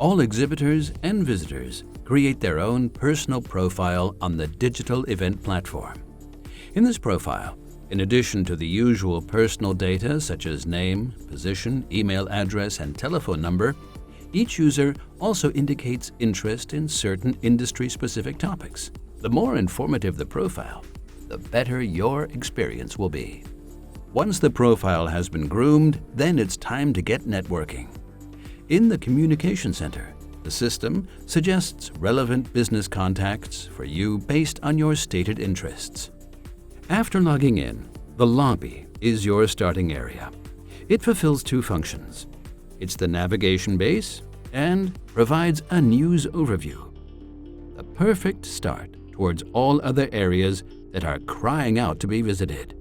All exhibitors and visitors create their own personal profile on the digital event platform. In this profile, in addition to the usual personal data such as name, position, email address, and telephone number, each user also indicates interest in certain industry-specific topics. The more informative the profile, the better your experience will be. Once the profile has been groomed, then it's time to get networking. In the Communication Center, the system suggests relevant business contacts for you based on your stated interests. After logging in, the lobby is your starting area. It fulfills two functions. It's the navigation base and provides a news overview. The perfect start towards all other areas that are crying out to be visited.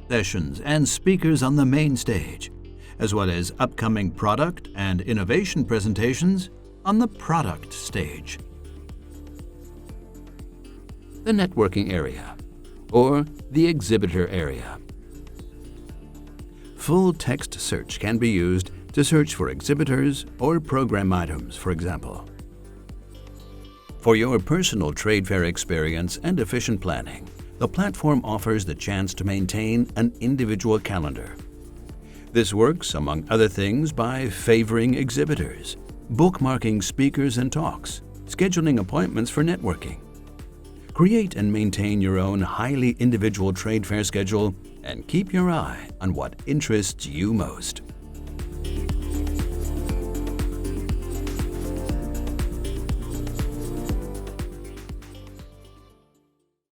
Sessions and speakers on the main stage, as well as upcoming product and innovation presentations on the product stage. The networking area, or the exhibitor area. Full text search can be used to search for exhibitors or program items, for example. For your personal trade fair experience and efficient planning, the platform offers the chance to maintain an individual calendar. This works, among other things, by favoring exhibitors, bookmarking speakers and talks, scheduling appointments for networking. Create and maintain your own highly individual trade fair schedule and keep your eye on what interests you most.